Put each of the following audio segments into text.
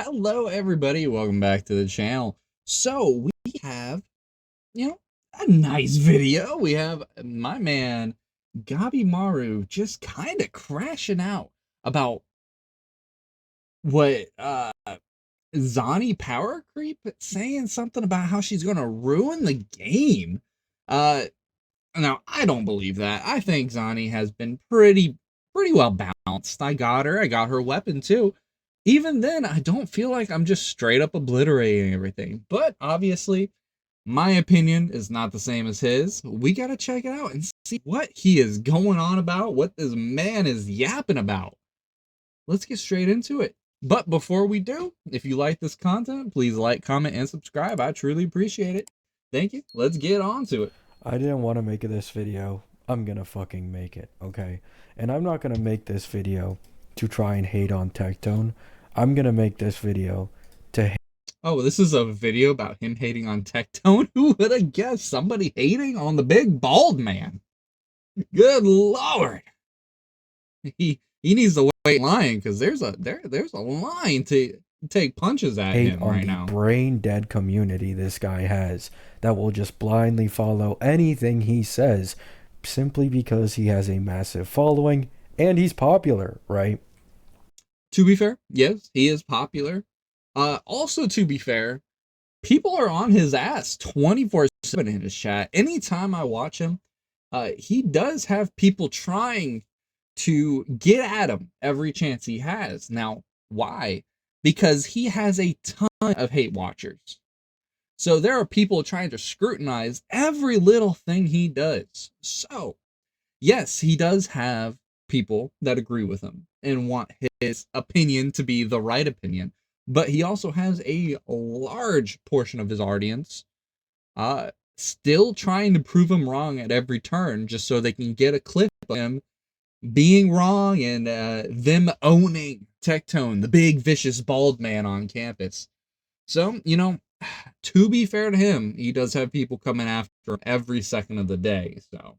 Hello, everybody. Welcome back to the channel. So we have, a nice video. We have my man Gabi Maru just kind of crashing out about what Zani Powercreep saying something about how she's gonna ruin the game. Uh, Now I don't believe that. I think Zani has been pretty well balanced. I got her. I got her weapon too. Even then, I don't feel like I'm just straight up obliterating everything. But obviously, my opinion is not the same as his. We gotta check it out and see what he is going on about, what this man is yapping about. Let's get straight into it. But before we do, if you like this content, please like, comment, and subscribe. I truly appreciate it. Thank you. Let's get on to it. I didn't want to make this video. I'm gonna fucking make it, okay? And I'm not gonna make this video to try and hate on Tectone. I'm gonna make this video to Oh, this is a video about him hating on Tectone? Who would have guessed somebody hating on the big bald man? Good lord. He needs to wait in line because there's a line to take punches at hate him on right the now. brain dead community this guy has that will just blindly follow anything he says simply because he has a massive following and he's popular, right? To be fair, yes, he is popular. Also to be fair, people are on his ass 24/7 in his chat. Anytime I watch him, he does have people trying to get at him every chance he has. Now, why? Because he has a ton of hate watchers. So there are people trying to scrutinize every little thing he does. So, yes, he does have people that agree with him and want his opinion to be the right opinion. But he also has a large portion of his audience still trying to prove him wrong at every turn just so they can get a clip of him being wrong and them owning Tectone, the big vicious bald man on campus. So, to be fair to him, he does have people coming after him every second of the day. So,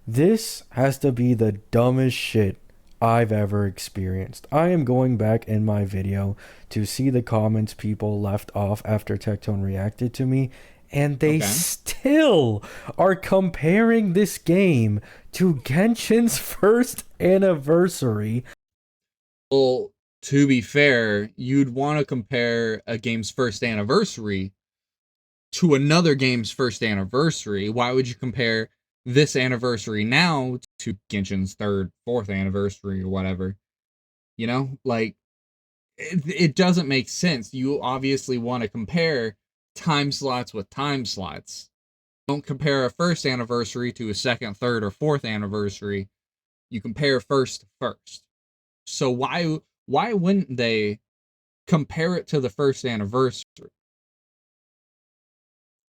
This has to be the dumbest shit I've ever experienced. I am going back in my video to see the comments people left off after Tectone reacted to me, and they okay. still are comparing this game to Genshin's first anniversary. Well, to be fair, you'd want to compare a game's first anniversary to another game's first anniversary. Why would you compare this anniversary now to Genshin's third, fourth anniversary or whatever? Like it doesn't make sense. You obviously want to compare time slots with time slots. Don't compare a first anniversary to a second, third, or fourth anniversary. You compare first to first. So why wouldn't they compare it to the first anniversary?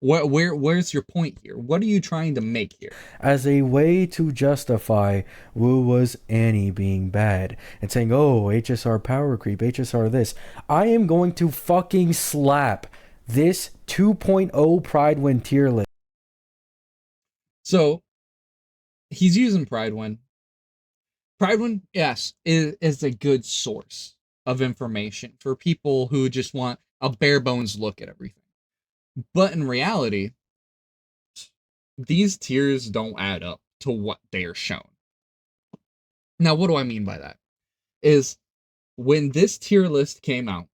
Where's your point here? What are you trying to make here? As a way to justify Wu was Annie being bad and saying, oh, HSR power creep, HSR this. I am going to fucking slap this 2.0 Pride Win tier list. So he's using Pridewin. Pridewin, yes, is a good source of information for people who just want a bare bones look at everything. But in reality, these tiers don't add up to what they are shown. Now, what do I mean by that? Is when this tier list came out,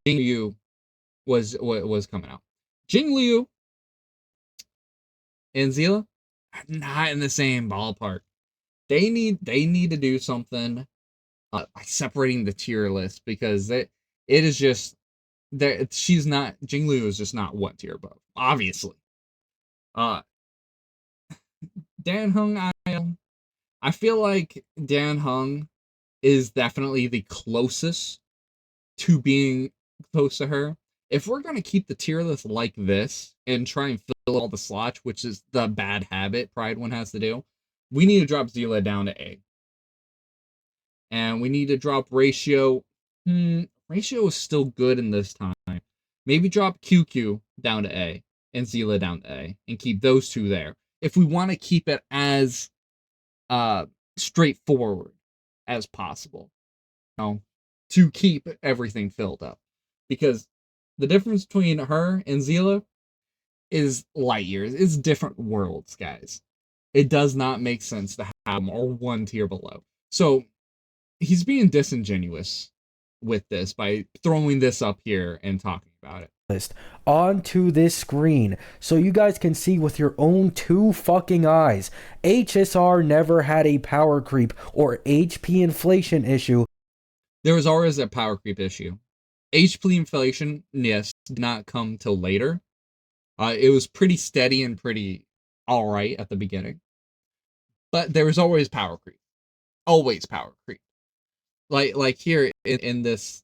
Jing Liu was coming out. Jing Liu and Zila not in the same ballpark. They need to do something by separating the tier list because it is just that she's not Jing Liu is just not one tier above. Obviously, uh, Dan Hung I feel like Dan Hung is definitely the closest to being close to her. If we're going to keep the tier list like this and try and fill all the slots, which is the bad habit Pride One has to do, we need to drop Zila down to A. And we need to drop Ratio. Ratio is still good in this time. Maybe drop QQ down to A and Zila down to A and keep those two there. If we want to keep it as straightforward as possible. know, to keep everything filled up. Because the difference between her and Zila is light years. It's different worlds, guys. It does not make sense to have them or one tier below. So he's being disingenuous with this by throwing this up here and talking about it. List onto this screen so you guys can see with your own two fucking eyes. HSR never had a power creep or HP inflation issue. There was always a power creep issue. HP inflation, yes, did not come till later. It was pretty steady and pretty alright at the beginning. But there was always power creep. Always power creep. Like here in this.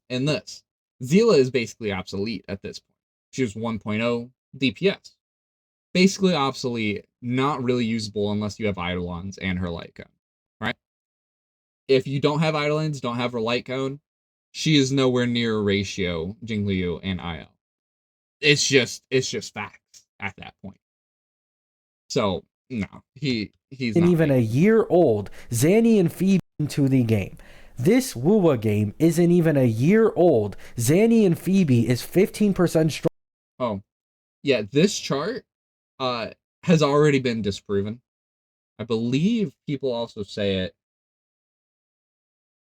Zila is basically obsolete at this point. She was 1.0 DPS. Basically obsolete, not really usable unless you have Eidolons and her light cone, right? If you don't have Eidolons, don't have her light cone, she is nowhere near a ratio Jingliu and IL. It's just facts at that point. So no, he's and not even a year old. Zani and Phoebe into the game. This Wuwa game isn't even a year old. Zani and Phoebe is 15% strong. Oh, yeah, this chart has already been disproven. I believe people also say it.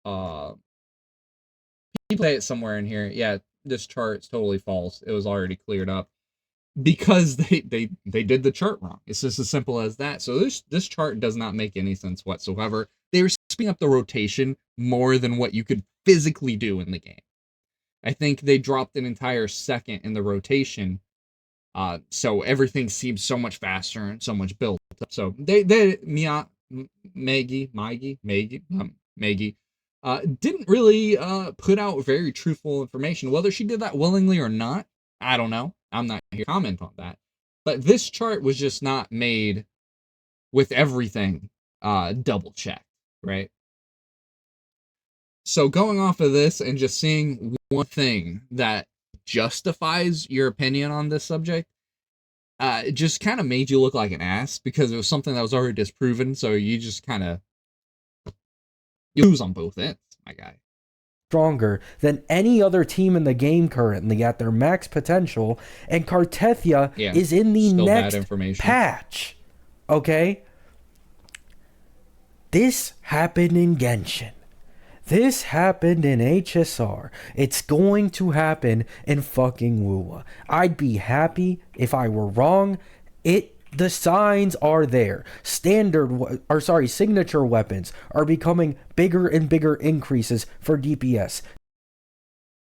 People say it somewhere in here. Yeah, this chart's totally false. It was already cleared up because they did the chart wrong. It's just as simple as that. So this chart does not make any sense whatsoever. They were speeding up the rotation more than what you could physically do in the game. I think they dropped an entire second in the rotation. So everything seems so much faster and so much built up. So Maggie didn't really put out very truthful information. Whether she did that willingly or not, I don't know. I'm not here to comment on that. But this chart was just not made with everything double checked, right? So going off of this and just seeing one thing that justifies your opinion on this subject, it just kind of made you look like an ass because it was something that was already disproven. So you just kind of lose on both ends, my guy. Stronger than any other team in the game currently at their max potential, and Kartethia is in the next patch. Okay? This happened in Genshin. This happened in HSR. It's going to happen in fucking Wuwa. I'd be happy if I were wrong. The signs are there. Signature weapons are becoming bigger and bigger increases for DPS.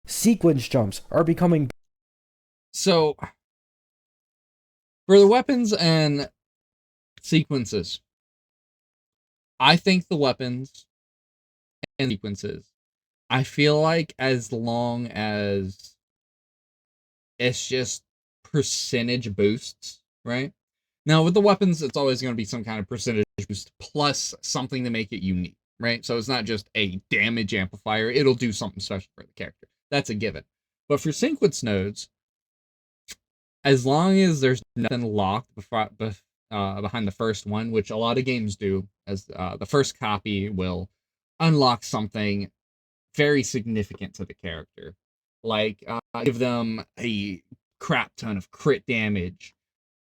Sequence jumps are becoming. So, for the weapons and sequences, I think the weapons and sequences, I feel like as long as it's just percentage boosts, right? Now, with the weapons, it's always going to be some kind of percentage boost plus something to make it unique, right? So it's not just a damage amplifier. It'll do something special for the character. That's a given. But for sequence nodes, as long as there's nothing locked behind the first one, which a lot of games do, as the first copy will unlock something very significant to the character. Like, give them a crap ton of crit damage,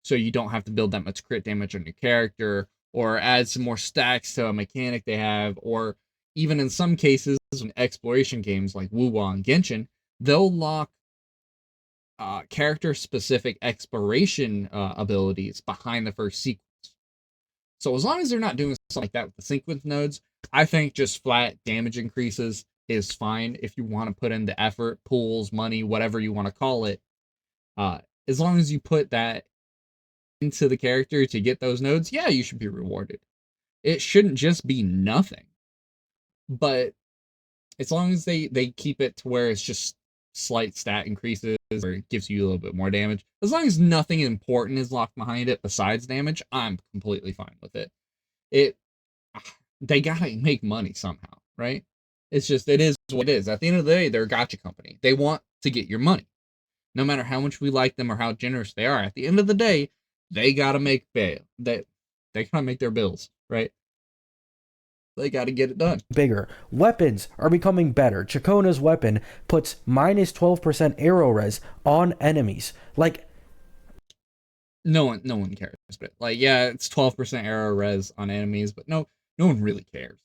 so you don't have to build that much crit damage on your character, or add some more stacks to a mechanic they have, or even in some cases, in exploration games like Wuwa and Genshin, they'll lock character-specific exploration abilities behind the first sequence. So as long as they're not doing something like that with the sequence nodes, I think just flat damage increases is fine if you want to put in the effort, pools, money, whatever you want to call it. As long as you put that into the character to get those nodes, yeah, you should be rewarded. It shouldn't just be nothing. But as long as they keep it to where it's just slight stat increases or it gives you a little bit more damage, as long as nothing important is locked behind it besides damage, I'm completely fine with it. They gotta make money somehow, right? It's just, it is what it is. At the end of the day, they're a gotcha company. They want to get your money. No matter how much we like them or how generous they are, at the end of the day, they gotta make bail. They gotta make their bills, right? They got to get it done. bigger. Weapons are becoming better. Chakona's weapon puts minus 12% arrow res on enemies. Like, No one cares. But like, yeah, it's 12% arrow res on enemies, but no one really cares.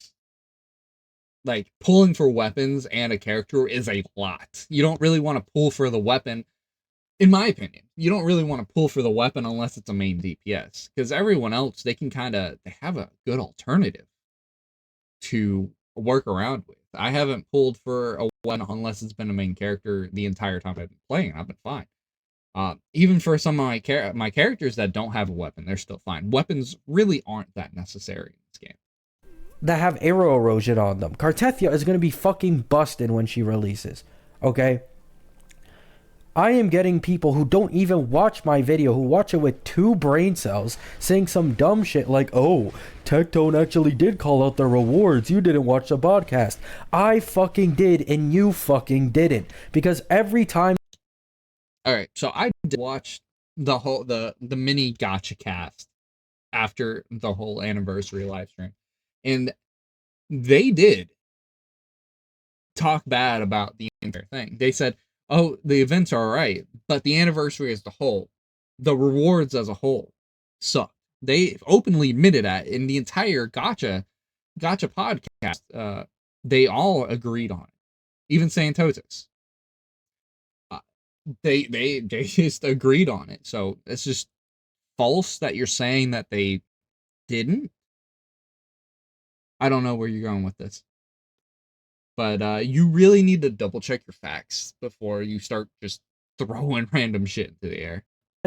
Like, pulling for weapons and a character is a lot. You don't really want to pull for the weapon, in my opinion. You don't really want to pull for the weapon unless it's a main DPS, because everyone else, they have a good alternative to work around with. I haven't pulled for a weapon unless it's been a main character the entire time I've been playing. I've been fine. Even for some of my characters that don't have a weapon, they're still fine. Weapons really aren't that necessary in this game. that have arrow erosion on them. Cartethia is going to be fucking busted when she releases. Okay? I am getting people who don't even watch my video, who watch it with 2 brain cells, saying some dumb shit like, oh, Tectone actually did call out the rewards. You didn't watch the podcast. I fucking did, and you fucking didn't. Because every time... Alright, so I did watch the mini gotcha cast after the whole anniversary live stream. And they did talk bad about the entire thing. They said, oh, the events are alright, but the anniversary as a whole, the rewards as a whole, suck. They openly admitted that in the entire gotcha podcast. They all agreed on it. Even Santotis. They just agreed on it. So it's just false that you're saying that they didn't. I don't know where you're going with this. But you really need to double check your facts before you start just throwing random shit into the air.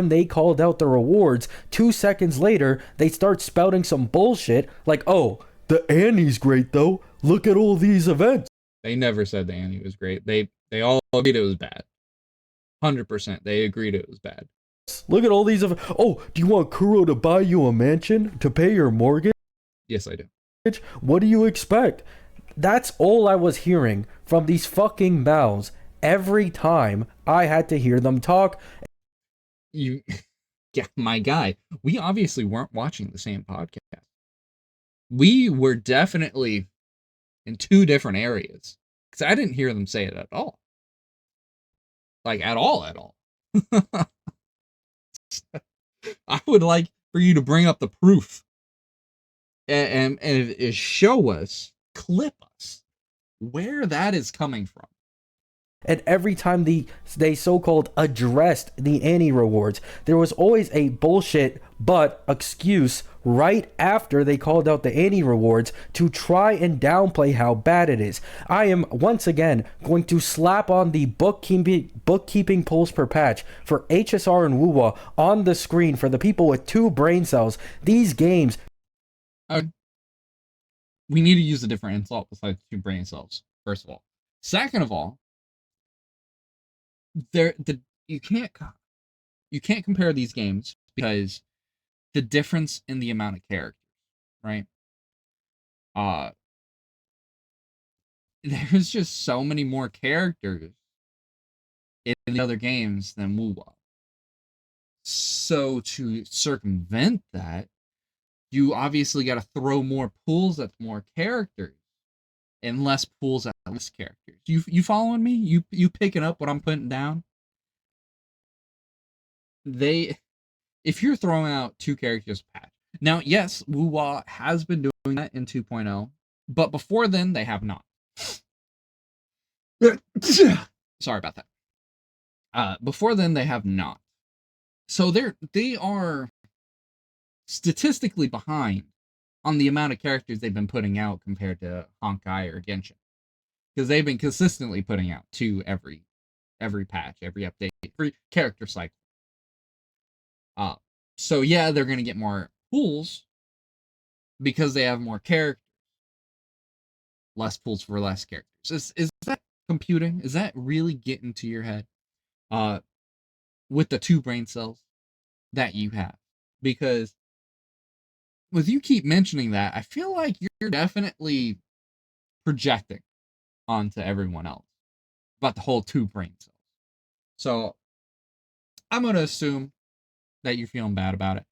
they called out the rewards, 2 seconds later, they start spouting some bullshit like, oh, the Annie's great though. Look at all these events. They never said the Annie was great. They all agreed it was bad. 100%. They agreed it was bad. Look at all these events. Oh, do you want Kuro to buy you a mansion to pay your mortgage? Yes, I do. What do you expect? That's all I was hearing from these fucking mouths every time I had to hear them talk. Yeah, my guy. We obviously weren't watching the same podcast. We were definitely in 2 different areas. Because I didn't hear them say it at all. Like, at all. I would like for you to bring up the proof and show us, clip us, where that is coming from. And every time they so-called addressed the Annie rewards, there was always a bullshit but excuse right after they called out the Annie rewards to try and downplay how bad it is. I am once again going to slap on the bookkeeping pulls per patch for HSR and WUWA on the screen for the people with 2 brain cells. These games... we need to use a different insult besides 2 brain cells, first of all. Second of all, you can't compare these games because the difference in the amount of characters, right? There's just so many more characters in the other games than WoW. So to circumvent that, you obviously got to throw more pools at more characters and less pools at less characters. You following me? You picking up what I'm putting down? If you're throwing out 2 characters a patch. Now, yes, WoW has been doing that in 2.0, but before then they have not. Sorry about that. Before then they have not. So they are statistically behind on the amount of characters they've been putting out compared to Honkai or Genshin. Because they've been consistently putting out 2 every patch, every update, every character cycle. So yeah, they're gonna get more pools because they have more characters. Less pools for less characters. Is that computing? Is that really getting to your head? With the 2 brain cells that you have. Because with you keep mentioning that, I feel like you're definitely projecting onto everyone else about the whole 2 brain cells. So I'm gonna assume that you're feeling bad about it.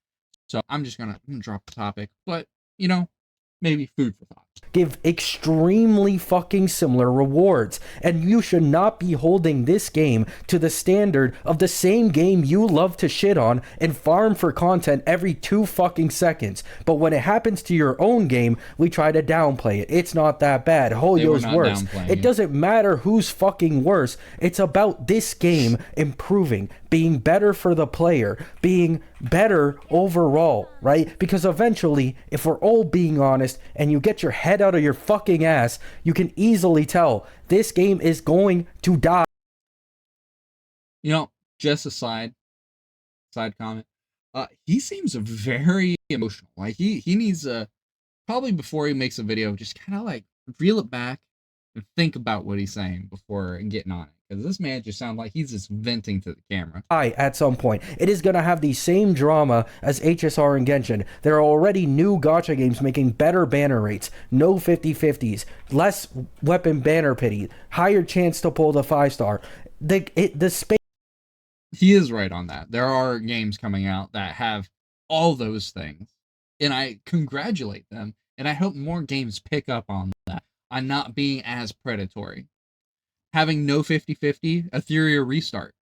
So I'm just gonna drop the topic. But maybe food for thought. give extremely fucking similar rewards, and you should not be holding this game to the standard of the same game you love to shit on and farm for content every 2 fucking seconds. But when it happens to your own game, we try to downplay it. It's not that bad. Hoyo's worse. It doesn't matter who's fucking worse. It's about this game improving, being better for the player, being better overall, right? Because eventually, if we're all being honest and you get your head out of your fucking ass, you can easily tell this game is going to die. You know, just a side comment. He seems very emotional. Like he needs probably before he makes a video, just kind of like reel it back and think about what he's saying before getting on it. Because this man just sounds like he's just venting to the camera. At some point, it is going to have the same drama as HSR and Genshin. There are already new gacha games making better banner rates, no 50-50s, less weapon banner pity, higher chance to pull the 5-star. The space. He is right on that. There are games coming out that have all those things, and I congratulate them, and I hope more games pick up on that, on not being as predatory. Having no 50-50, Etheria restart.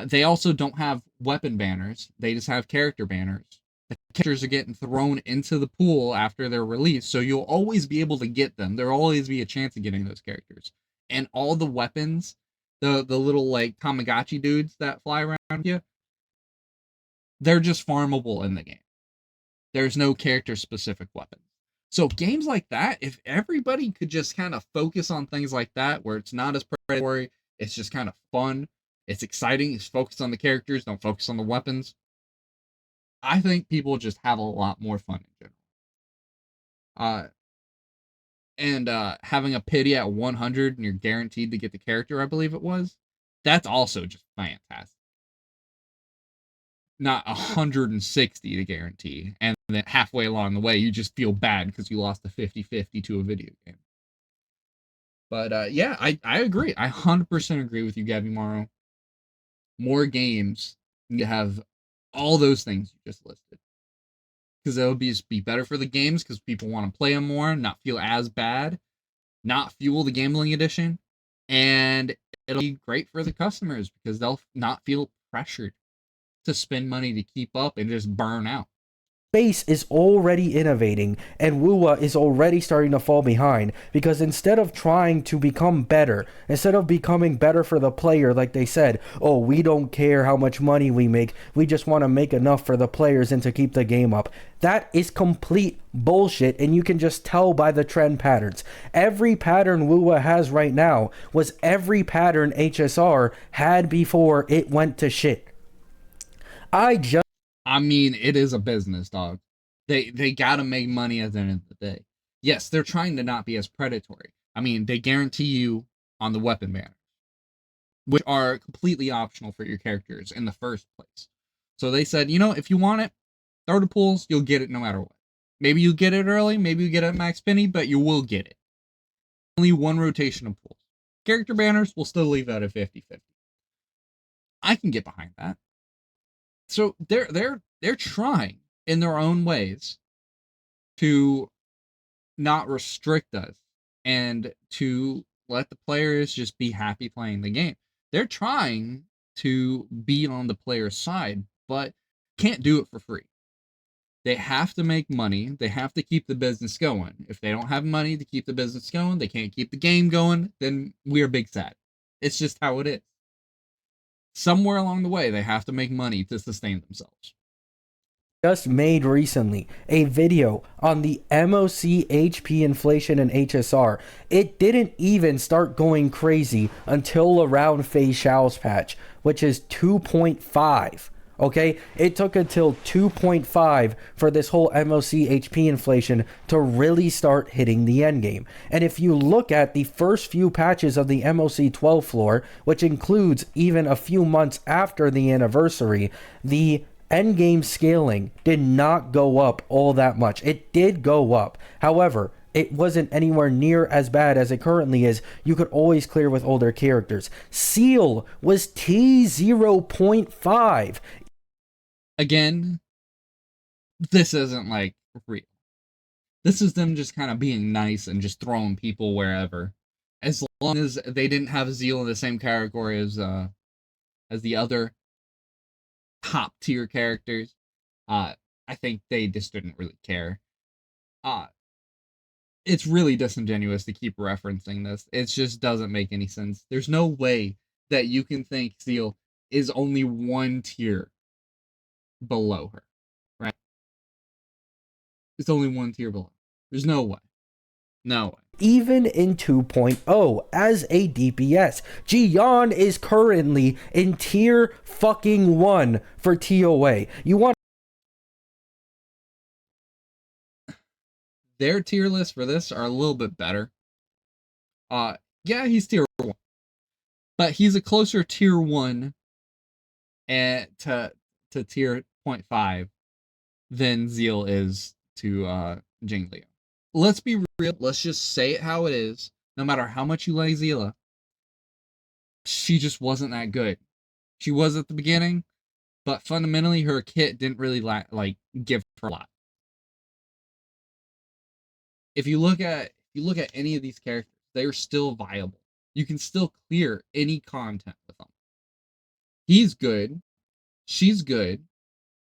They also don't have weapon banners. They just have character banners. The characters are getting thrown into the pool after they're released, so you'll always be able to get them. There'll always be a chance of getting those characters. And all the weapons, the little like Tamagotchi dudes that fly around you, they're just farmable in the game. There's no character-specific weapons. So games like that, if everybody could just kind of focus on things like that, where it's not as predatory, it's just kind of fun, it's exciting, it's focused on the characters, don't focus on the weapons, I think people just have a lot more fun in general. Having a pity at 100 and you're guaranteed to get the character, I believe it was, that's also just fantastic. Not 160 to guarantee, and then halfway along the way you just feel bad because you lost a 50-50 to a video game. But yeah, I agree. I 100% agree with you, Gabby Morrow. More games need to have all those things you just listed, because it'll be better for the games because people want to play them more, not feel as bad, not fuel the gambling addiction, and it'll be great for the customers because they'll not feel pressured to spend money to keep up and just burn out. Space is already innovating, and Wuwa is already starting to fall behind, because instead of trying to become better, instead of becoming better for the player, like they said, oh, we don't care how much money we make, we just want to make enough for the players and to keep the game up. That is complete bullshit, and you can just tell by the trend patterns. Every pattern Wuwa has right now was every pattern HSR had before it went to shit. I mean, it is a business, dog. They gotta make money at the end of the day. Yes, they're trying to not be as predatory. I mean, they guarantee you on the weapon banners, which are completely optional for your characters in the first place. So they said, you know, if you want it, throw the pools, you'll get it no matter what. Maybe you get it early, maybe you get it at max penny, but you will get it. Only one rotation of pools. Character banners will still leave out at 50-50. I can get behind that. So they're trying in their own ways to not restrict us and to let the players just be happy playing the game. They're trying to be on the player's side, but can't do it for free. They have to make money. They have to keep the business going. If they don't have money to keep the business going, they can't keep the game going, then we are big sad. It's just how it is. Somewhere along the way, they have to make money to sustain themselves. Just made recently a video on the MOC HP inflation and HSR. It didn't even start going crazy until around Fei Xiao's patch, which is 2.5. Okay, it took until 2.5 for this whole MOC HP inflation to really start hitting the endgame. And if you look at the first few patches of the MOC 12 floor, which includes even a few months after the anniversary, the endgame scaling did not go up all that much. It did go up. However, it wasn't anywhere near as bad as it currently is. You could always clear with older characters. Seal was T0.5. Again, this isn't like real. This is them just kind of being nice and just throwing people wherever. As long as they didn't have Zeal in the same category as the other top tier characters, uh, I think they just didn't really care. Uh, it's really disingenuous to keep referencing this. It just doesn't make any sense. There's no way that you can think Zeal is only one tier below her, right? It's only one tier below. There's no way. No way. Even in 2.0 as a DPS. Jian is currently in tier fucking 1 for TOA. You want Their tier lists for this are a little bit better. Yeah, he's tier 1. But he's a closer tier 1 to tier 0.5 than Zeal is to Jingliu. Let's be real. Let's just say it how it is. No matter how much you like Zila, she just wasn't that good. She was at the beginning, but fundamentally her kit didn't really give her a lot. If you look at any of these characters, they're still viable. You can still clear any content with them. He's good, she's good,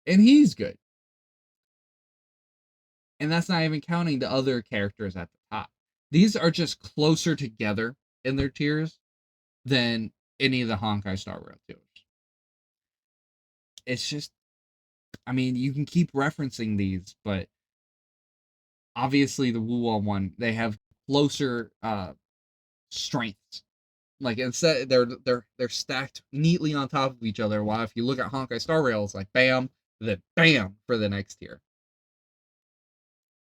and he's good. And that's not even counting the other characters at the top. These are just closer together in their tiers than any of the Honkai Star Rail tiers. It's just, I mean, you can keep referencing these, but obviously the Wuwa one, they have closer strengths. Like instead, they're stacked neatly on top of each other. While if you look at Honkai Star Rail, it's like bam, then bam for the next tier.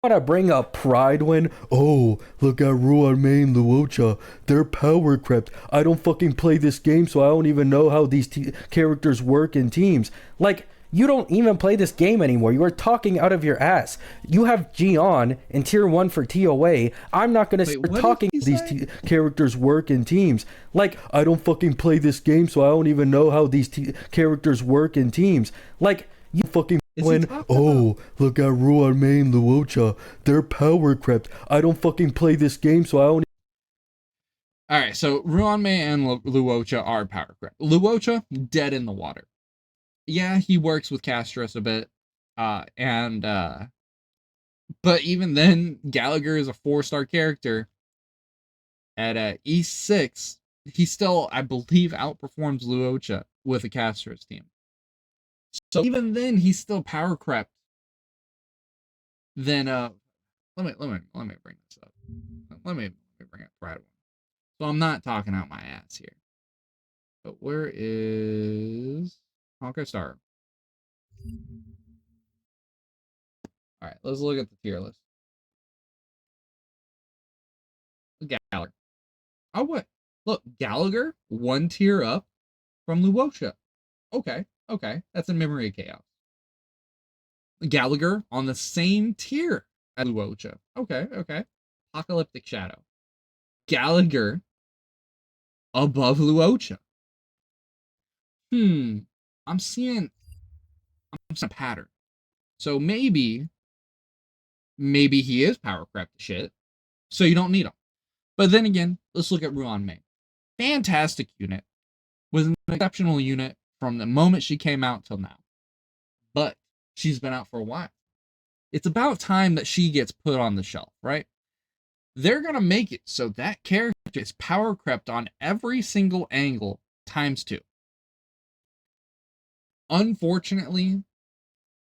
to bring up pride when, oh, look at Ruan Main Luocha, they're power crept. I don't fucking play this game, so I don't even know how these characters work in teams. Like, you don't even play this game anymore. You are talking out of your ass. You have Gion in tier 1 for TOA. I'm not going to start talking these characters work in teams. Like, I don't fucking play this game, so I don't even know how these characters work in teams. Like, you fucking when, oh, look at Ruan Main Luocha, they're power crept. I don't fucking play this game, so I don't. Alright, so Ruanmei and Luocha are power crept. Luocha, dead in the water. Yeah, he works with Castros a bit. But even then, Gallagher is a 4-star character. At E6, he still, I believe, outperforms Luocha with a Castros team. So even then, he's still power crept. Then let me bring this up. Let me bring up Pride One. So I'm not talking out my ass here. But where is Honkai Star? All right, let's look at the tier list. Gallagher. Oh what? Look, Gallagher 1 tier up from Luocha. Okay, that's a Memory of Chaos. Gallagher on the same tier as Luocha. Okay. Apocalyptic Shadow. Gallagher above Luocha. I'm seeing a pattern. So maybe he is power crept shit. So you don't need him. But then again, let's look at Ruan Mei. Fantastic unit. Was an exceptional unit from the moment she came out till now. But she's been out for a while. It's about time that she gets put on the shelf, right? They're going to make it so that character is power crept on every single angle ×2. Unfortunately,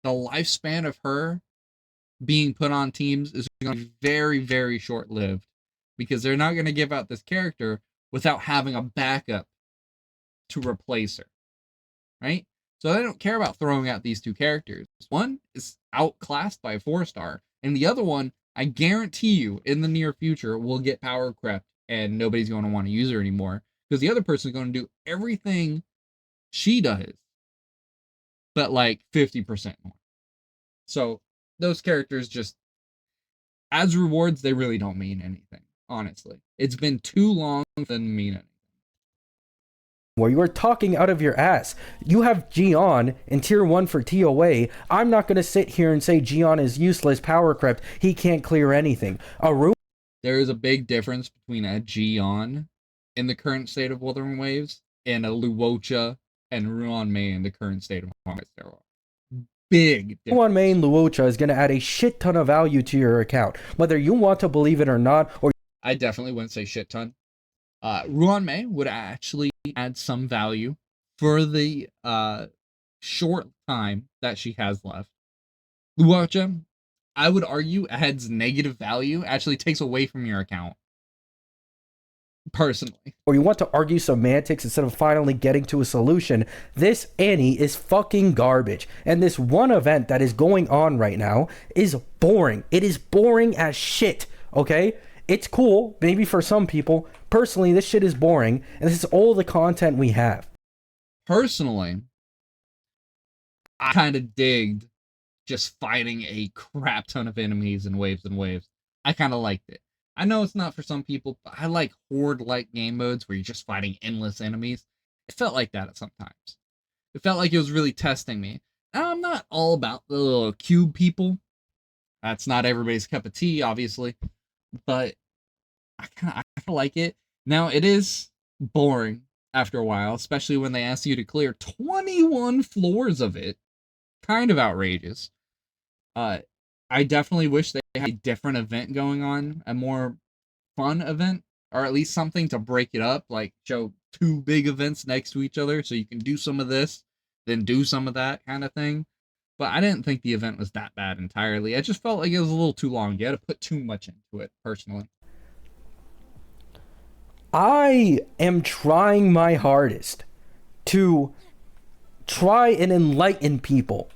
the lifespan of her being put on teams is going to be very, very short lived because they're not going to give out this character without having a backup to replace her, right? So they don't care about throwing out these two characters. One is outclassed by a 4-star, and the other one, I guarantee you, in the near future, will get power crept, and nobody's going to want to use her anymore because the other person is going to do everything she does, but like 50% more. So those characters just, as rewards, they really don't mean anything. Honestly, it's been too long for them to mean anything. where you are talking out of your ass. You have Gion in tier 1 for TOA. I'm not going to sit here and say Gion is useless, power crept. He can't clear anything. There is a big difference between a Gion in the current state of Wuthering Waves and a Luocha and Ruan Mei in the current state of Honkai Star Rail. Big difference. Ruan Mei and Luocha is going to add a shit ton of value to your account, whether you want to believe it or not. Or I definitely wouldn't say shit ton. Ruan Mei would actually add some value for the short time that she has left. Luocha, I would argue, adds negative value, actually takes away from your account. Personally. Or you want to argue semantics instead of finally getting to a solution, this Annie is fucking garbage. And this one event that is going on right now is boring. It is boring as shit, okay? It's cool, maybe for some people. Personally, this shit is boring, and this is all the content we have. Personally, I kind of digged just fighting a crap ton of enemies in waves and waves. I kind of liked it. I know it's not for some people, but I like horde-like game modes where you're just fighting endless enemies. It felt like that at some times. It felt like it was really testing me. Now, I'm not all about the little cube people. That's not everybody's cup of tea, obviously. But I kind of like it. Now, it is boring after a while, especially when they ask you to clear 21 floors of it. Kind of outrageous. I definitely wish they had a different event going on, a more fun event, or at least something to break it up, like show 2 big events next to each other so you can do some of this, then do some of that kind of thing. But I didn't think the event was that bad entirely. I just felt like it was a little too long. You had to put too much into it, personally. I am trying my hardest to try and enlighten people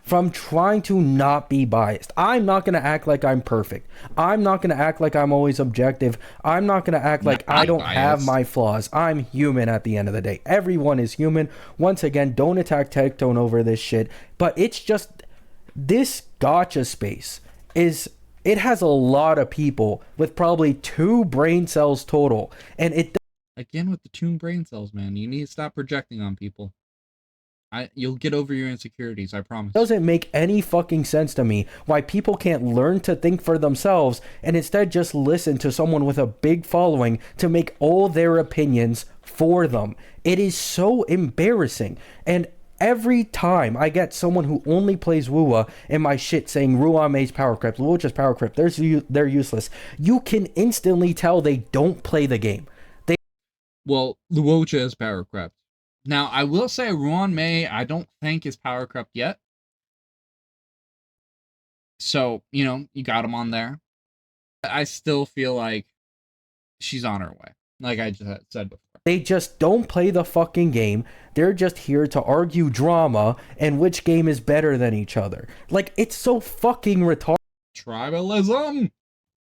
from trying to not be biased. I'm not going to act like I'm perfect. I'm not going to act like I'm always objective. I'm not going to act like I don't have my flaws. I'm human at the end of the day. Everyone is human. Once again, don't attack Tectone over this shit. But it's just, this gacha space it has a lot of people with probably 2 brain cells total. And it... Again with the 2 brain cells, man. You need to stop projecting on people. You'll get over your insecurities, I promise. Doesn't make any fucking sense to me why people can't learn to think for themselves and instead just listen to someone with a big following to make all their opinions for them. It is so embarrassing. And every time I get someone who only plays Wuwa in my shit saying Ruan Mei's power crept, Luocha's power crept, they're useless, you can instantly tell they don't play the game. Well, Luocha is power crept. Now, I will say Ruan Mei, I don't think is power crept yet. So, you got him on there. I still feel like she's on her way, like I just said before. They just don't play the fucking game. They're just here to argue drama and which game is better than each other. Like, it's so fucking retarded. Tribalism!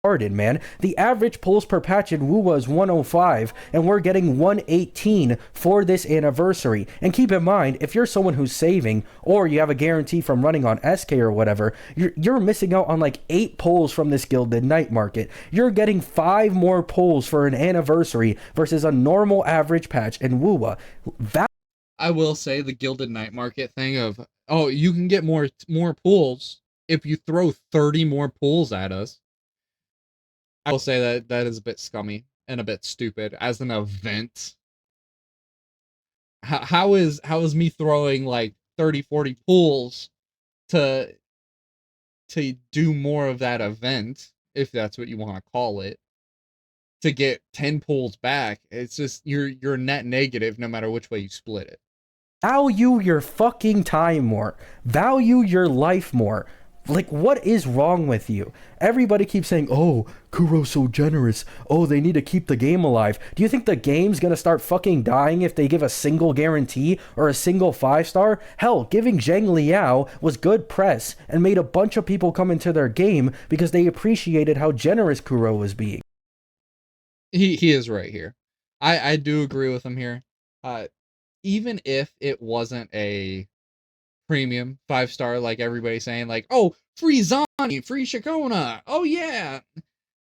Man, the average pulls per patch in WUWA is 105, and we're getting 118 for this anniversary. And keep in mind, if you're someone who's saving, or you have a guarantee from running on SK or whatever, you're missing out on like 8 pulls from this Gilded Night Market. You're getting 5 more pulls for an anniversary versus a normal average patch in WUWA. I will say the Gilded Night Market thing of, oh, you can get more pulls if you throw 30 more pulls at us. I will say that is a bit scummy and a bit stupid as an event. How is me throwing like 30-40 pulls to do more of that event, if that's what you want to call it, to get 10 pulls back? It's just you're net negative no matter which way you split it. Value your fucking time more. Value your life more. Like, what is wrong with you? Everybody keeps saying, oh, Kuro's so generous. Oh, they need to keep the game alive. Do you think the game's gonna start fucking dying if they give a single guarantee or a single 5-star? Hell, giving Zhang Liao was good press and made a bunch of people come into their game because they appreciated how generous Kuro was being. He is right here. I do agree with him here. Even if it wasn't a premium 5-star like everybody's saying, like, oh, free Zani, free Shakona, oh yeah,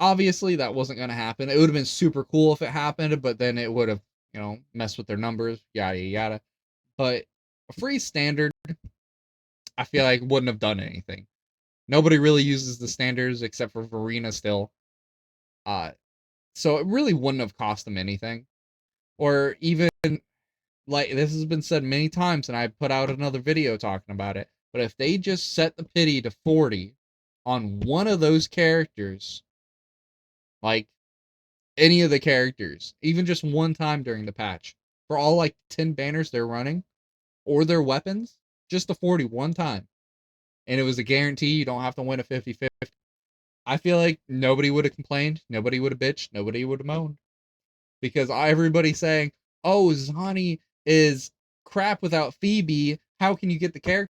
obviously that wasn't going to happen. It would have been super cool if it happened, but then it would have mess with their numbers, yada yada. But a free standard, I feel like wouldn't have done anything. Nobody really uses the standards except for Verena still. So it really wouldn't have cost them anything. Or even, like, this has been said many times, and I put out another video talking about it. But if they just set the pity to 40 on one of those characters, like any of the characters, even just one time during the patch, for all like 10 banners they're running, or their weapons, just the 40 one time. And it was a guarantee, you don't have to win a 50-50. I feel like nobody would have complained, nobody would have bitched, nobody would have moaned. Because everybody's saying, oh, Zani is crap without Phoebe. How can you get the character?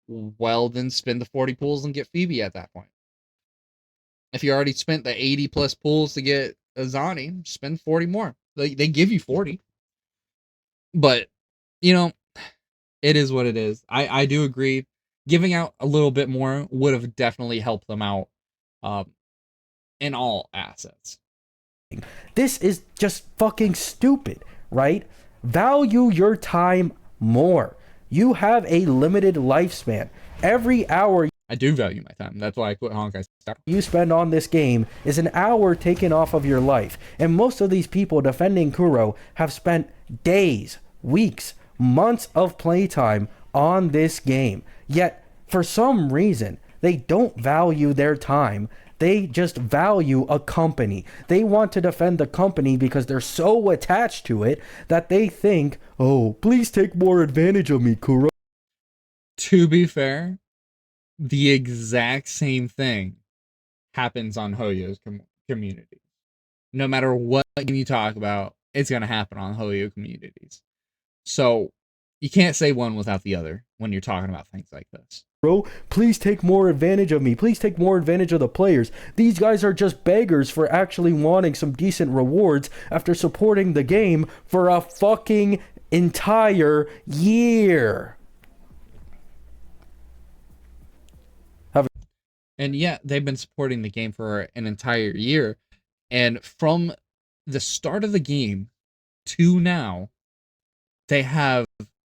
Well, then spend the 40 pools and get Phoebe at that point. If you already spent the 80 plus pools to get a Zani, spend 40 more. They give you 40. But, it is what it is. I do agree. Giving out a little bit more would have definitely helped them out in all assets. This is just fucking stupid, right? Value your time more. You have a limited lifespan. Every hour I do value my time. That's why I quit Honkai Star. You spend on this game is an hour taken off of your life. And most of these people defending Kuro have spent days, weeks, months of playtime on this game. Yet, for some reason, they don't value their time. They just value a company. They want to defend the company because they're so attached to it that they think, oh, please take more advantage of me, Kuro. To be fair, the exact same thing happens on Hoyo's community. No matter what game you talk about, it's going to happen on Hoyo communities. So you can't say one without the other when you're talking about things like this. Bro, please take more advantage of me. Please take more advantage of the players. These guys are just beggars for actually wanting some decent rewards after supporting the game for a fucking entire year. And yeah, they've been supporting the game for an entire year. And from the start of the game to now, they have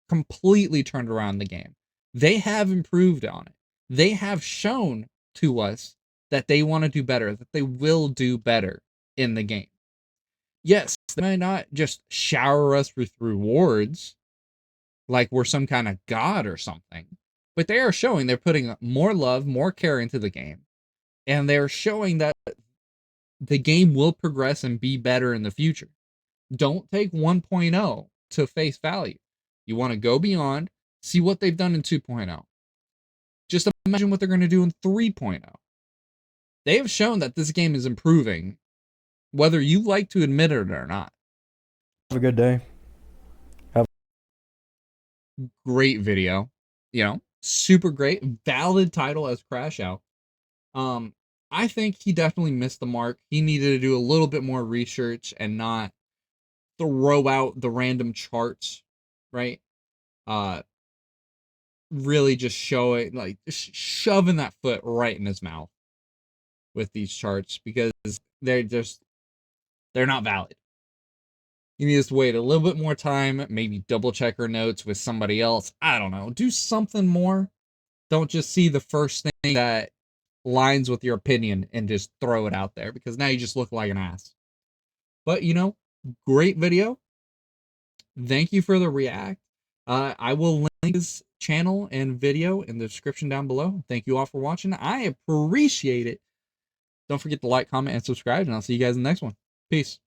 completely turned around the game. They have improved on it. They have shown to us that they want to do better, that they will do better in the game. Yes, they might not just shower us with rewards like we're some kind of god or something, but they are showing they're putting more love, more care into the game. And they're showing that the game will progress and be better in the future. Don't take 1.0 to face value. You want to go beyond, see what they've done in 2.0. Just imagine what they're going to do in 3.0. They have shown that this game is improving, whether you like to admit it or not. Have a good day. Great video. Super great. Valid title as Crashout. I think he definitely missed the mark. He needed to do a little bit more research and not throw out the random charts, right? Really just show it, like just shoving that foot right in his mouth with these charts, because they're not valid. You need to wait a little bit more time, maybe double check her notes with somebody else. I don't know. Do something more. Don't just see the first thing that lines with your opinion and just throw it out there, because now you just look like an ass. But great video. Thank you for the react. I will link his channel and video in the description down below. Thank you all for watching. I appreciate it. Don't forget to like, comment, and subscribe, and I'll see you guys in the next one. Peace.